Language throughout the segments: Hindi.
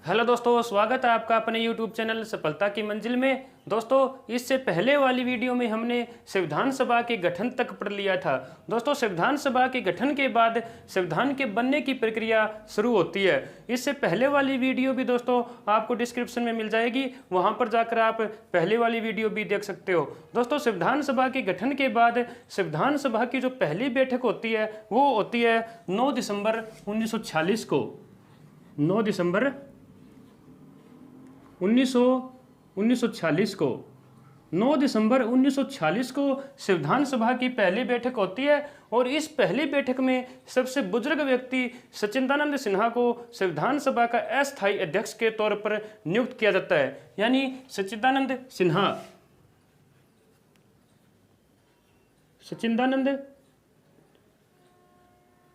हेलो दोस्तों, स्वागत है आपका अपने YouTube चैनल सफलता की मंजिल में। दोस्तों, इससे पहले वाली वीडियो में हमने संविधान सभा के गठन तक पढ़ लिया था। दोस्तों, संविधान सभा के गठन के बाद संविधान के बनने की प्रक्रिया शुरू होती है। इससे पहले वाली वीडियो भी दोस्तों आपको डिस्क्रिप्शन में मिल जाएगी, वहां पर जाकर आप पहले वाली वीडियो भी देख सकते हो। दोस्तों, संविधान सभा के गठन के बाद संविधान सभा की जो पहली बैठक होती है वो होती है 9 दिसंबर 1946 को। 9 दिसंबर 1946 को 9 दिसंबर 1946 को संविधान सभा की पहली बैठक होती है और इस पहली बैठक में सबसे बुजुर्ग व्यक्ति सच्चिदानंद सिन्हा को संविधान सभा का अस्थायी अध्यक्ष के तौर पर नियुक्त किया जाता है। यानी सच्चिदानंद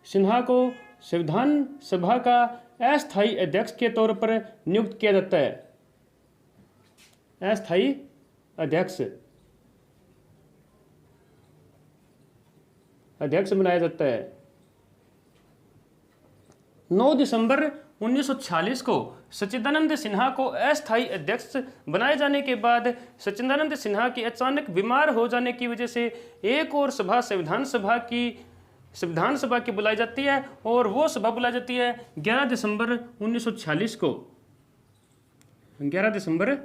सिन्हा को संविधान सभा का अस्थायी अध्यक्ष के तौर पर नियुक्त किया जाता है। अस्थायी अध्यक्ष बनाया जाता है। 9 दिसंबर 1946 को सच्चिदानंद सिन्हा को अस्थायी अध्यक्ष बनाए जाने के बाद सच्चिदानंद सिन्हा की अचानक बीमार हो जाने की वजह से एक और सभा संविधान सभा की बुलाई जाती है और वो सभा बुलाई जाती है 11 दिसंबर 1946 को। 11 दिसंबर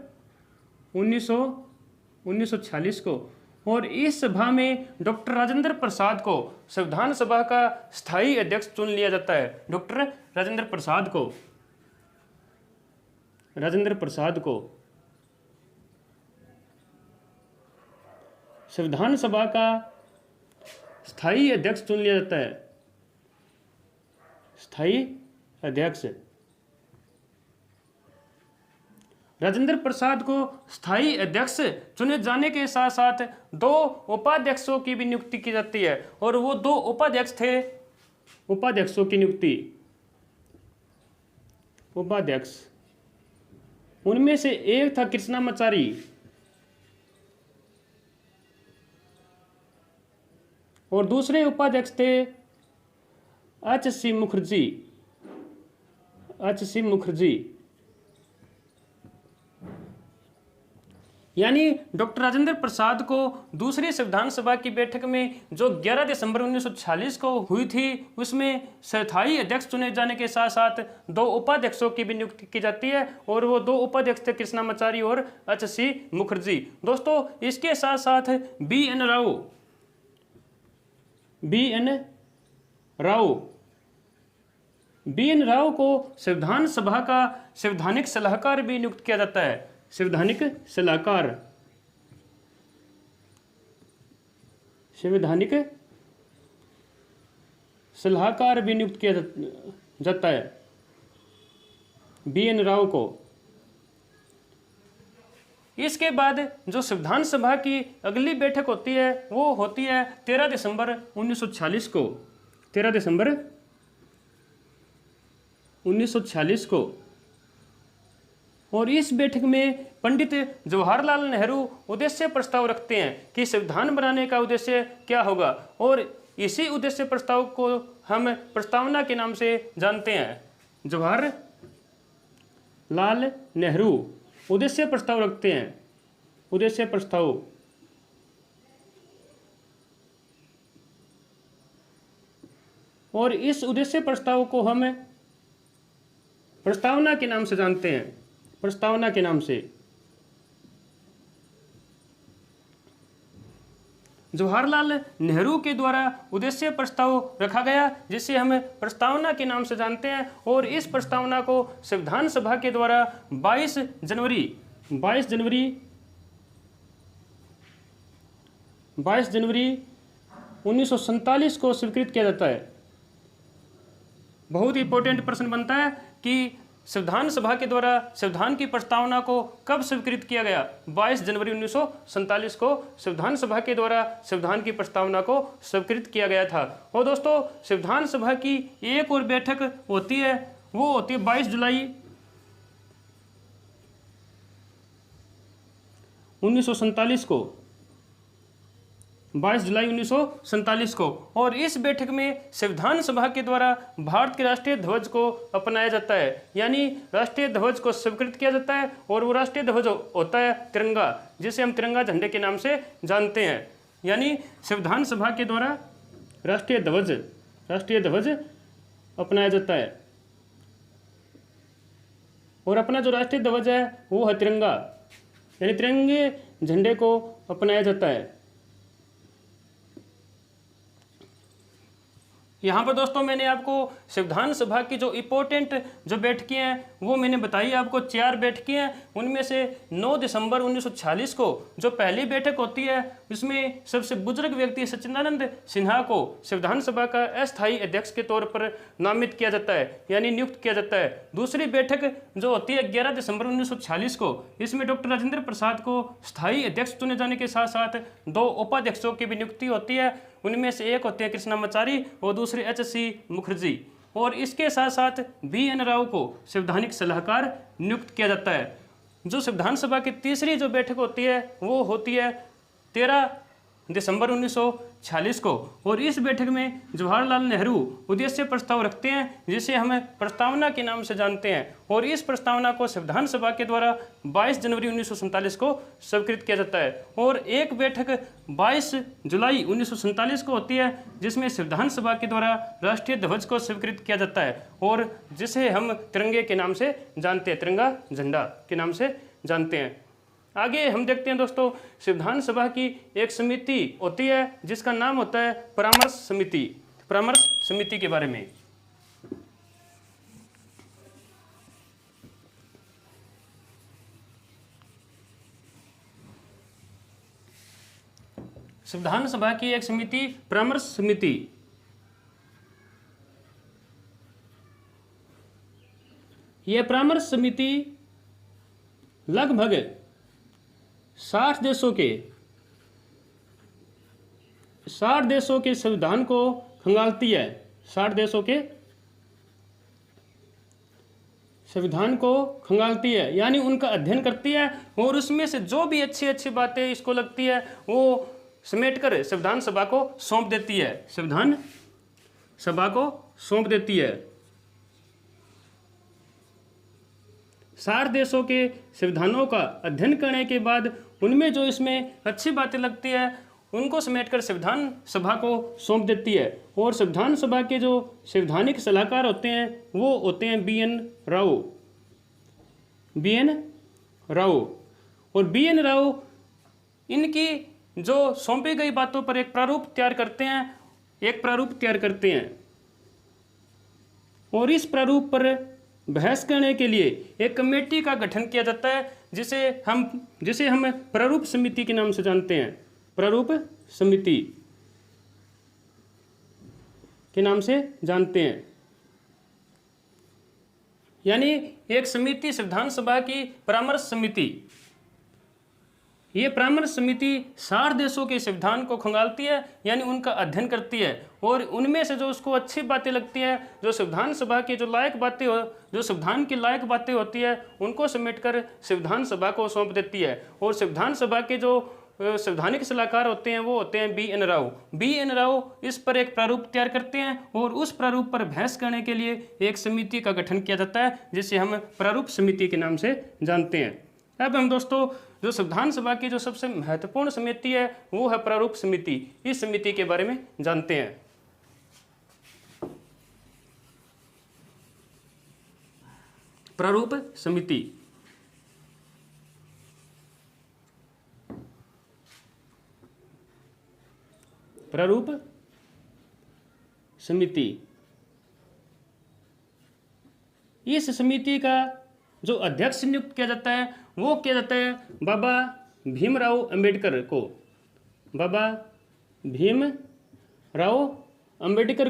1946 को। और इस सभा में डॉक्टर राजेंद्र प्रसाद को संविधान सभा का स्थायी अध्यक्ष चुन लिया जाता है। डॉक्टर राजेंद्र प्रसाद को संविधान सभा का स्थायी अध्यक्ष चुन लिया जाता है। स्थायी अध्यक्ष राजेंद्र प्रसाद को स्थायी अध्यक्ष चुने जाने के साथ साथ 2 उपाध्यक्षों की भी नियुक्ति की जाती है और वो 2 उपाध्यक्ष थे। उपाध्यक्षों की नियुक्ति, उपाध्यक्ष, उनमें से एक था कृष्णामाचारी और दूसरे उपाध्यक्ष थे एच.सी. मुखर्जी। यानी डॉक्टर राजेंद्र प्रसाद को दूसरी संविधान सभा की बैठक में जो 11 दिसंबर 1946 को हुई थी उसमें स्थायी अध्यक्ष चुने जाने के साथ साथ 2 उपाध्यक्षों की भी नियुक्ति की जाती है और वो 2 उपाध्यक्ष थे कृष्णामाचारी और एच.सी. मुखर्जी। दोस्तों, इसके साथ साथ बी.एन. राव को संविधान सभा का संवैधानिक सलाहकार भी नियुक्त किया जाता है। संवैधानिक सलाहकार भी नियुक्त किया जाता है बी.एन. राव को। इसके बाद जो संविधान सभा की अगली बैठक होती है वो होती है 13 दिसंबर 1946 को। 13 दिसंबर 1946 को। और इस बैठक में पंडित जवाहरलाल नेहरू उद्देश्य प्रस्ताव रखते हैं कि संविधान बनाने का उद्देश्य क्या होगा और इसी उद्देश्य प्रस्ताव को हम प्रस्तावना के नाम से जानते हैं। जवाहरलाल नेहरू उद्देश्य प्रस्ताव रखते हैं। उद्देश्य प्रस्ताव और इस उद्देश्य प्रस्ताव को हम प्रस्तावना के नाम से जानते हैं। प्रस्तावना के नाम से जवाहरलाल नेहरू के द्वारा उद्देश्य प्रस्ताव रखा गया जिसे हम प्रस्तावना के नाम से जानते हैं और इस प्रस्तावना को संविधान सभा के द्वारा 22 जनवरी 1947 को स्वीकृत किया जाता है। बहुत इंपॉर्टेंट प्रश्न बनता है कि संविधान सभा के द्वारा संविधान की प्रस्तावना को कब स्वीकृत किया गया। 22 जनवरी 1947 को संविधान सभा के द्वारा संविधान की प्रस्तावना को स्वीकृत किया गया था। और दोस्तों, संविधान सभा की एक और बैठक होती है, वो होती है 22 जुलाई 1947 को। 22 जुलाई 1947 को। और इस बैठक में संविधान सभा के द्वारा भारत के राष्ट्रीय ध्वज को अपनाया जाता है, यानी राष्ट्रीय ध्वज को स्वीकृत किया जाता है। और वो राष्ट्रीय ध्वज होता है तिरंगा, जिसे हम तिरंगा झंडे के नाम से जानते हैं। यानी संविधान सभा के द्वारा राष्ट्रीय ध्वज अपनाया जाता है। और अपना जो राष्ट्रीय ध्वज है वो है तिरंगा, यानी तिरंगे झंडे को अपनाया जाता है। यहाँ पर दोस्तों मैंने आपको संविधान सभा की जो इम्पोर्टेंट जो बैठकें हैं वो मैंने बताई आपको। 4 बैठकें हैं, उनमें से 9 दिसंबर 1946 को जो पहली बैठक होती है उसमें सबसे बुजुर्ग व्यक्ति सच्चिदानंद सिन्हा को संविधान सभा का अस्थायी अध्यक्ष के तौर पर नामित किया जाता है, यानी नियुक्त किया जाता है। दूसरी बैठक जो होती है 11 दिसंबर 1946 को, इसमें डॉक्टर राजेंद्र प्रसाद को स्थायी अध्यक्ष चुने जाने के साथ साथ 2 उपाध्यक्षों की भी नियुक्ति होती है। उनमें से एक होते हैं कृष्णामाचारी और दूसरे HC मुखर्जी। और इसके साथ साथ BN राव को संवैधानिक सलाहकार नियुक्त किया जाता है। जो संविधान सभा की तीसरी जो बैठक होती है वो होती है 13 दिसंबर 1946 को। और इस बैठक में जवाहरलाल नेहरू उद्देश्य प्रस्ताव रखते हैं, जिसे हम प्रस्तावना के नाम से जानते हैं। और इस प्रस्तावना को संविधान सभा के द्वारा 22 जनवरी 1947 को स्वीकृत किया जाता है। और एक बैठक 22 जुलाई 1947 को होती है, जिसमें संविधान सभा के द्वारा राष्ट्रीय ध्वज को स्वीकृत किया जाता है, और जिसे हम तिरंगे के नाम से जानते हैं, तिरंगा झंडा के नाम से जानते हैं। आगे हम देखते हैं दोस्तों, संविधान सभा की एक समिति होती है जिसका नाम होता है परामर्श समिति। परामर्श समिति के बारे में संविधान सभा की एक समिति परामर्श समिति। यह परामर्श समिति लगभग 60 देशों के संविधान को खंगालती है। 60 देशों के संविधान को खंगालती है, यानी उनका अध्ययन करती है, और उसमें से जो भी अच्छी अच्छी बातें इसको लगती है वो समेटकर संविधान सभा को सौंप देती है। संविधान सभा को सौंप देती है। 60 देशों के संविधानों का अध्ययन करने के बाद उनमें जो इसमें अच्छी बातें लगती है उनको समेटकर संविधान सभा को सौंप देती है। और संविधान सभा के जो संवैधानिक सलाहकार होते हैं वो होते हैं BN राव। और BN राव इनकी जो सौंपी गई बातों पर एक प्रारूप तैयार करते हैं, और इस प्रारूप पर बहस करने के लिए एक कमेटी का गठन किया जाता है, जिसे हम प्रारूप समिति के नाम से जानते हैं। प्रारूप समिति के नाम से जानते हैं। यानी एक समिति संविधान सभा की परामर्श समिति, ये परामर्श समिति 60 देशों के संविधान को खंगालती है, यानी उनका अध्ययन करती है, और उनमें से जो उसको अच्छी बातें लगती हैं, जो संविधान सभा की जो संविधान की लायक बातें होती है, उनको समेटकर संविधान सभा को सौंप देती है। और संविधान सभा के जो संवैधानिक सलाहकार होते हैं वो होते हैं BN राव इस पर एक प्रारूप तैयार करते हैं, और उस प्रारूप पर बहस करने के लिए एक समिति का गठन किया जाता है, जिसे हम प्रारूप समिति के नाम से जानते हैं। अब हम दोस्तों जो संविधान सभा की जो सबसे महत्वपूर्ण समिति है वो है प्रारूप समिति। इस समिति के बारे में जानते हैं। प्रारूप समिति इस समिति का जो अध्यक्ष नियुक्त किया जाता है वो किया जाता है बाबा भीमराव अंबेडकर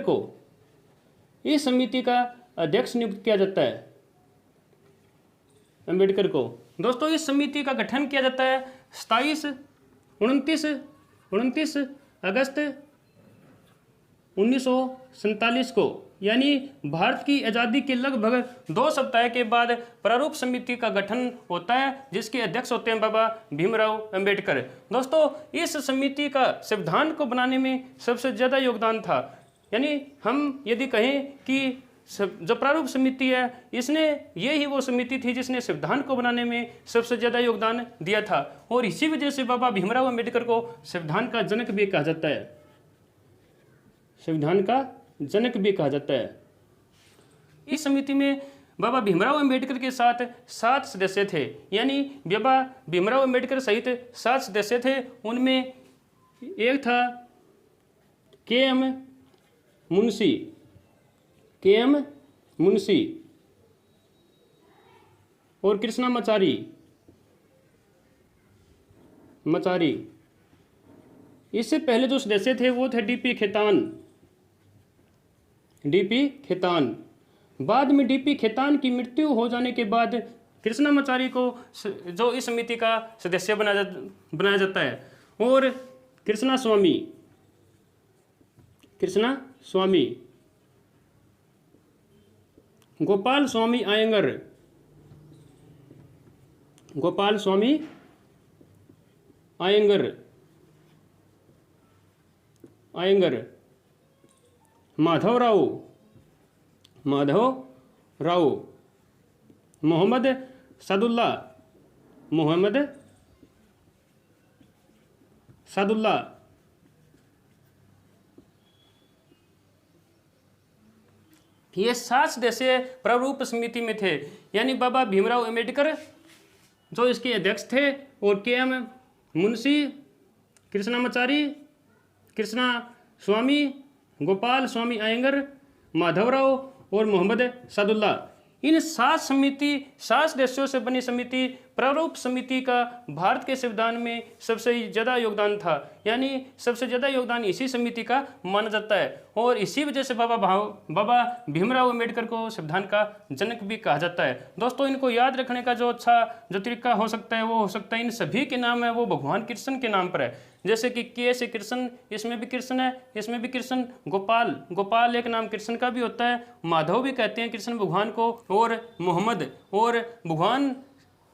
को इस समिति का अध्यक्ष नियुक्त किया जाता है अंबेडकर को। दोस्तों इस समिति का गठन किया जाता है 29 अगस्त 1947 को यानी भारत की आज़ादी के लगभग 2 सप्ताह के बाद प्रारूप समिति का गठन होता है, जिसके अध्यक्ष होते हैं बाबा भीमराव अंबेडकर। दोस्तों, इस समिति का संविधान को बनाने में सबसे ज़्यादा योगदान था। यानी हम यदि कहें कि जो प्रारूप समिति है, इसने ये ही वो समिति थी जिसने संविधान को बनाने में सबसे ज़्यादा योगदान दिया था, और इसी वजह से बाबा भीमराव अंबेडकर को संविधान का जनक भी कहा जाता है। संविधान का जनक भी कहा जाता है। इस समिति में बाबा भीमराव अंबेडकर के साथ 7 सदस्य थे, यानी बाबा भीमराव अंबेडकर सहित 7 सदस्य थे। उनमें एक था के.एम. मुंशी, के.एम. मुंशी और कृष्णामाचारी मचारी। इससे पहले जो सदस्य थे वो थे डी.पी. खेतान, डी.पी. खेतान। बाद में डी.पी. खेतान की मृत्यु हो जाने के बाद कृष्णामाचारी को जो इस समिति का सदस्य बनाया जाता है, और कृष्णा स्वामी, गोपाल स्वामी आयंगर, माधव राव, मोहम्मद सादुल्ला, ये 7 सदस्य प्रारूप समिति में थे। यानी बाबा भीमराव अंबेडकर जो इसके अध्यक्ष थे, और के.एम. मुंशी, कृष्णामाचारी, कृष्णा स्वामी, गोपाल स्वामी आयंगर, माधवराव और मोहम्मद सादुल्ला, इन 7 सदस्यों से बनी समिति प्रारूप समिति का भारत के संविधान में सबसे ज़्यादा योगदान था। यानी सबसे ज़्यादा योगदान इसी समिति का माना जाता है, और इसी वजह से बाबा भीमराव अंबेडकर को संविधान का जनक भी कहा जाता है। दोस्तों, इनको याद रखने का जो तरीका हो सकता है वो हो सकता है, इन सभी के नाम है वो भगवान कृष्ण के नाम पर है। जैसे कि के से कृष्ण, इसमें भी कृष्ण है, इसमें भी कृष्ण। गोपाल एक नाम कृष्ण का भी होता है, माधव भी कहते हैं कृष्ण भगवान को, और मोहम्मद, और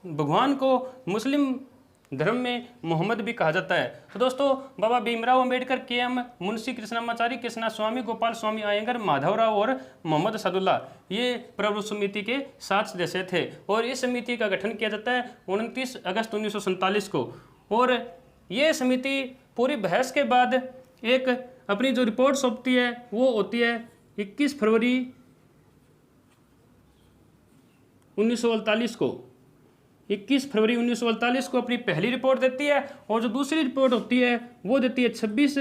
भगवान को मुस्लिम धर्म में मोहम्मद भी कहा जाता है। तो दोस्तों, बाबा भीमराव अंबेडकर, के.एम. मुंशी, कृष्णामाचारी, कृष्णा स्वामी, गोपाल स्वामी आयंगर, माधवराव और मोहम्मद सादुल्ला, ये प्रारूप समिति के 7 सदस्य थे, और इस समिति का गठन किया जाता है 29 अगस्त 1947 को। और ये समिति पूरी बहस के बाद एक अपनी जो रिपोर्ट सौंपती है वो होती है 21 फरवरी 1948 को। 21 फरवरी 1948 को अपनी पहली रिपोर्ट देती है, और जो दूसरी रिपोर्ट होती है वो देती है 26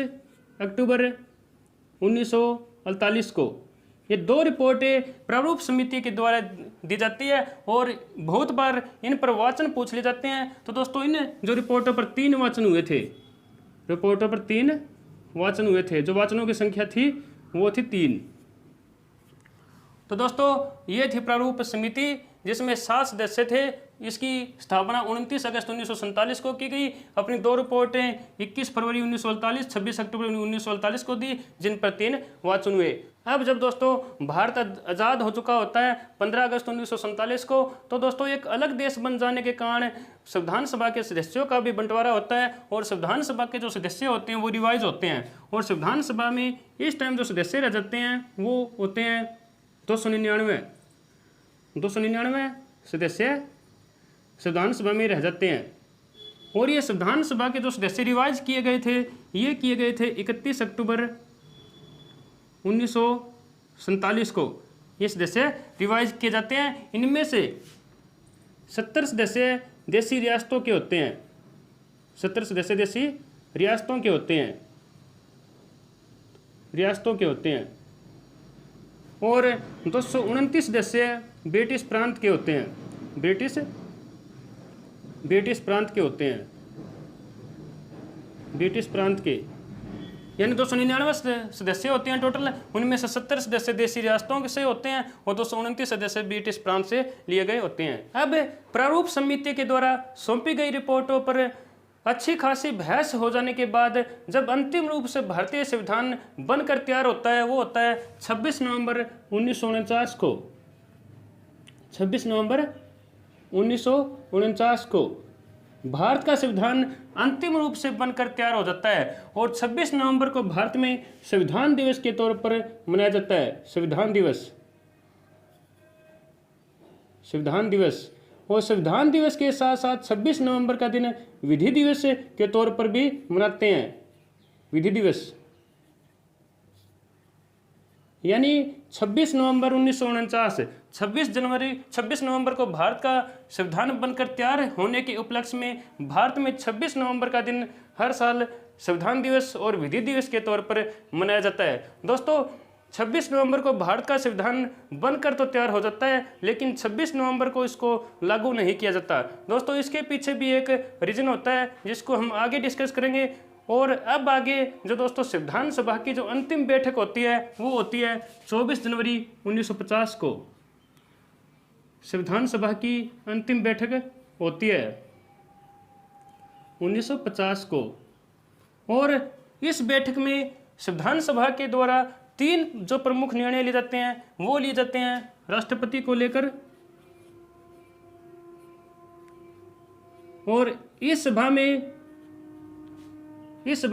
अक्टूबर 1948 को। ये 2 रिपोर्टें प्रारूप समिति के द्वारा दी जाती है, और बहुत बार इन पर वाचन पूछ लिए जाते हैं। तो दोस्तों, इन जो रिपोर्टों पर 3 वाचन हुए थे, जो वाचनों की संख्या थी वो थी 3। तो दोस्तों, ये थी प्रारूप समिति जिसमें 7 सदस्य थे। इसकी स्थापना 29 अगस्त 1947 को की गई। अपनी 2 रिपोर्टें 21 फरवरी 1948, 26 अक्टूबर 1948 को दी, जिन पर 3 वाचन हुए। अब जब दोस्तों भारत आज़ाद हो चुका होता है 15 अगस्त 1947 को, तो दोस्तों एक अलग देश बन जाने के कारण संविधान सभा के सदस्यों का भी बंटवारा होता है, और संविधान सभा के जो सदस्य होते हैं वो रिवाइज होते हैं, और संविधान सभा में इस टाइम जो सदस्य रह जाते हैं वो होते हैं 299 सदस्य संविधान सभा में रह जाते हैं। और ये संविधान सभा के जो सदस्य रिवाइज किए गए थे, ये किए गए थे 31 अक्टूबर 1947 को। ये सदस्य रिवाइज किए जाते हैं। इनमें से 70 सदस्य देसी रियासतों के होते हैं, 70 सदस्य देसी रियासतों के होते हैं, और 229 सदस्य ब्रिटिश प्रांत के होते हैं, ब्रिटिश प्रांत के। यानी 299 सदस्य होते हैं टोटल, उनमें से 70 सदस्य देसी रियासतों से होते हैं, और 229 सदस्य ब्रिटिश प्रांत से लिए गए होते हैं। अब प्रारूप समिति के द्वारा सौंपी गई रिपोर्टों पर अच्छी खासी बहस हो जाने के बाद जब अंतिम रूप से भारतीय संविधान बनकर तैयार होता है वो होता है 26 नवंबर 1949 को। 26 नवंबर 1949 को भारत का संविधान अंतिम रूप से बनकर तैयार हो जाता है और 26 नवंबर को भारत में संविधान दिवस के तौर पर मनाया जाता है। संविधान दिवस, संविधान दिवस। और संविधान दिवस के साथ साथ 26 नवंबर का दिन विधि दिवस के तौर पर भी मनाते हैं। विधि दिवस यानी 26 नवंबर 1949, 26 नवंबर को भारत का संविधान बनकर तैयार होने के उपलक्ष्य में भारत में 26 नवंबर का दिन हर साल संविधान दिवस और विधि दिवस के तौर पर मनाया जाता है। दोस्तों 26 नवंबर को भारत का संविधान बनकर तो तैयार हो जाता है, लेकिन 26 नवंबर को इसको लागू नहीं किया जाता। दोस्तों इसके पीछे भी एक रीजन होता है जिसको हम आगे डिस्कस करेंगे। और अब आगे जो दोस्तों संविधान सभा की जो अंतिम बैठक होती है वो होती है 24 जनवरी 1950 को। संविधान सभा की अंतिम बैठक होती है 1950 को और इस बैठक में संविधान सभा के द्वारा 3 जो प्रमुख निर्णय लिए जाते हैं वो लिए जाते हैं राष्ट्रपति को लेकर। और इस सभा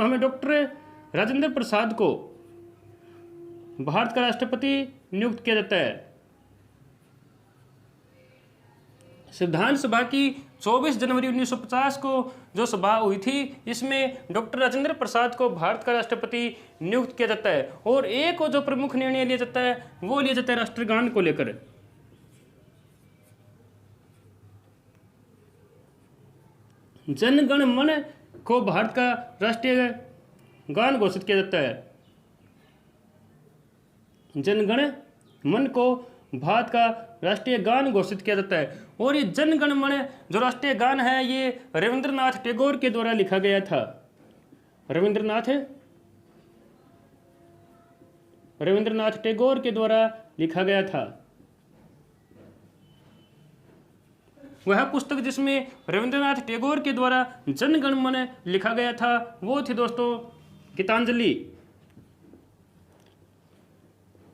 में डॉक्टर राजेंद्र प्रसाद को भारत का राष्ट्रपति नियुक्त किया जाता है। संविधान सभा की 24 जनवरी 1950 को जो सभा हुई थी इसमें डॉक्टर राजेंद्र प्रसाद को भारत का राष्ट्रपति नियुक्त किया जाता है। और एक जो प्रमुख निर्णय लिया जाता है वो लिया जाता है राष्ट्रगान को लेकर। जन गण मन को भारत का राष्ट्रीय गान घोषित किया जाता है। जन गण मन को भारत का राष्ट्रीय गान घोषित किया जाता है। और ये जन गण मन जो राष्ट्रीय गान है ये रविंद्रनाथ टैगोर के द्वारा लिखा गया था। रविंद्रनाथ टैगोर के द्वारा लिखा गया था। वह पुस्तक जिसमें रविंद्रनाथ टैगोर के द्वारा जन गण मन लिखा गया था वो थी दोस्तों गीतांजलि।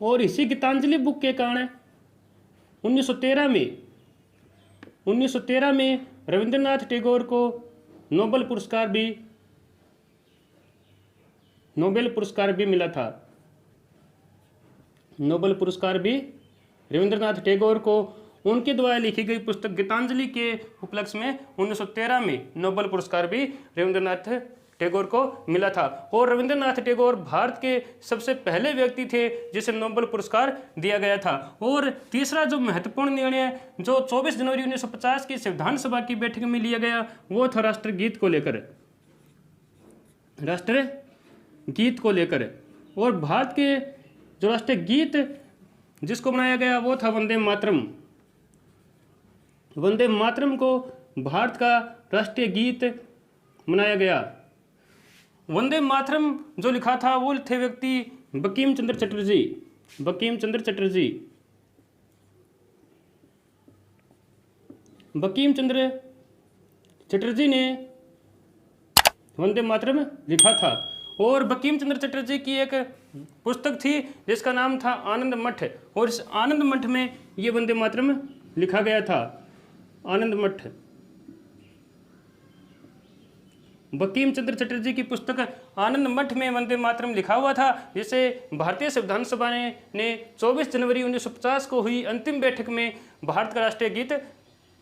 और इसी गीतांजलि बुक के कारण 1913 में रविंद्रनाथ टैगोर को नोबेल पुरस्कार भी मिला था। नोबेल पुरस्कार भी रविंद्रनाथ टैगोर को उनके द्वारा लिखी गई पुस्तक गीतांजलि के उपलक्ष्य में 1913 में नोबेल पुरस्कार भी रविंद्रनाथ टैगोर को मिला था। और रविंद्रनाथ टैगोर भारत के सबसे पहले व्यक्ति थे जिसे नोबेल पुरस्कार दिया गया था। और तीसरा जो महत्वपूर्ण निर्णय जो 24 जनवरी 1950 की संविधान सभा की बैठक में लिया गया वो था राष्ट्रगीत को लेकर। और भारत के जो राष्ट्रीय गीत जिसको बनाया गया वो था वंदे मातरम। वंदे मातरम को भारत का राष्ट्रीय गीत बनाया गया। वंदे मातरम जो लिखा था वो थे व्यक्ति बंकिम चंद्र चटर्जी ने वंदे मातरम लिखा था। और बंकिम चंद्र चटर्जी की एक पुस्तक थी जिसका नाम था आनंद मठ। और इस आनंद मठ में ये वंदे मातरम लिखा गया था। आनंद मठ बंकिम चंद्र चटर्जी की पुस्तक आनंद मठ में वंदे मातरम लिखा हुआ था, जिसे भारतीय संविधान सभा ने 24 जनवरी 1950 को हुई अंतिम बैठक में भारत का राष्ट्रीय गीत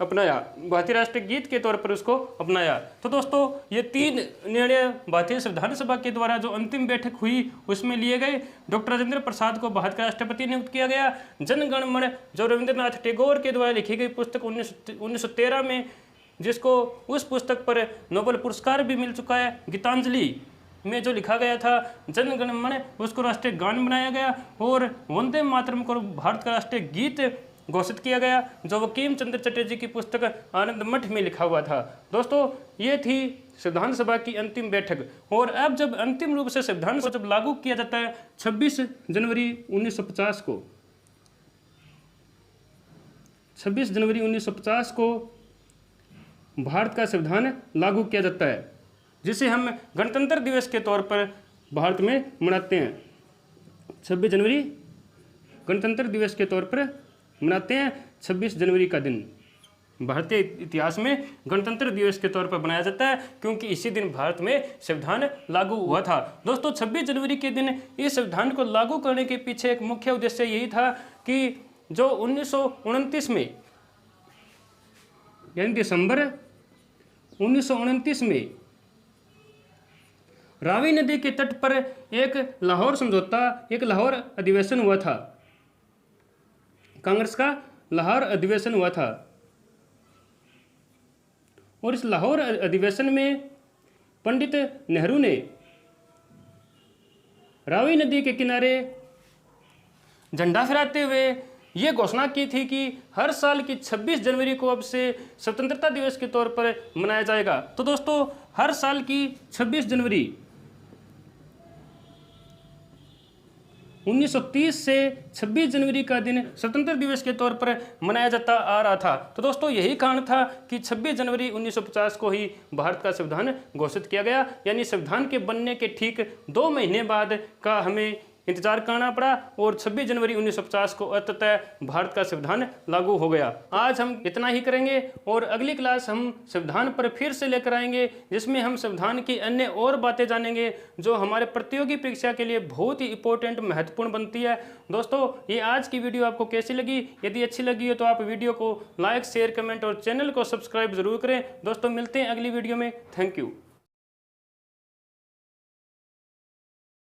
अपनाया, भारतीय राष्ट्रीय गीत के तौर पर उसको अपनाया। तो दोस्तों ये 3 निर्णय भारतीय संविधान सभा के द्वारा जो अंतिम बैठक हुई उसमें लिए गए। डॉक्टर राजेंद्र प्रसाद को भारत का राष्ट्रपति नियुक्त किया गया। जन गण मन जो रविंद्रनाथ टैगोर के द्वारा लिखी गई पुस्तक 1913 में, जिसको उस पुस्तक पर नोबेल पुरस्कार भी मिल चुका है, गीतांजलि में जो लिखा गया था जन गण मन, उसको राष्ट्रीय गान बनाया गया। और वंदे मातरम को भारत का राष्ट्रीय गीत घोषित किया गया, जो बंकिम चंद्र चटर्जी की पुस्तक आनंद मठ में लिखा हुआ था। दोस्तों ये थी संविधान सभा की अंतिम बैठक। और अब जब अंतिम रूप से संविधान को जब लागू किया जाता है 26 जनवरी 1950 को, 26 जनवरी 1950 को भारत का संविधान लागू किया जाता है। जिसे हम गणतंत्र दिवस के तौर पर भारत में मनाते हैं। 26 जनवरी गणतंत्र दिवस के तौर पर मनाते हैं। 26 जनवरी का दिन भारतीय इतिहास में गणतंत्र दिवस के तौर पर मनाया जाता है, क्योंकि इसी दिन भारत में संविधान लागू हुआ था। दोस्तों 26 जनवरी के दिन इस संविधान को लागू करने के पीछे एक मुख्य उद्देश्य यही था कि जो 1929 में यानी दिसंबर 1929 में रावी नदी के तट पर एक लाहौर समझौता, एक लाहौर अधिवेशन हुआ था। कांग्रेस का लाहौर अधिवेशन हुआ था और इस लाहौर अधिवेशन में पंडित नेहरू ने रावी नदी के किनारे झंडा फहराते हुए ये घोषणा की थी कि हर साल की 26 जनवरी को अब से स्वतंत्रता दिवस के तौर पर मनाया जाएगा। तो दोस्तों हर साल की 26 जनवरी 1930 से 26 जनवरी का दिन स्वतंत्रता दिवस के तौर पर मनाया जाता आ रहा था। तो दोस्तों यही कारण था कि 26 जनवरी 1950 को ही भारत का संविधान घोषित किया गया, यानी संविधान के बनने के ठीक 2 महीने बाद का हमें इंतजार करना पड़ा और 26 जनवरी 1950 को अंततः भारत का संविधान लागू हो गया। आज हम इतना ही करेंगे और अगली क्लास हम संविधान पर फिर से लेकर आएंगे, जिसमें हम संविधान की अन्य और बातें जानेंगे जो हमारे प्रतियोगी परीक्षा के लिए बहुत ही इंपॉर्टेंट महत्वपूर्ण बनती है। दोस्तों ये आज की वीडियो आपको कैसी लगी? यदि अच्छी लगी हो तो आप वीडियो को लाइक, शेयर, कमेंट और चैनल को सब्सक्राइब जरूर करें। दोस्तों मिलते हैं अगली वीडियो में। Thank you.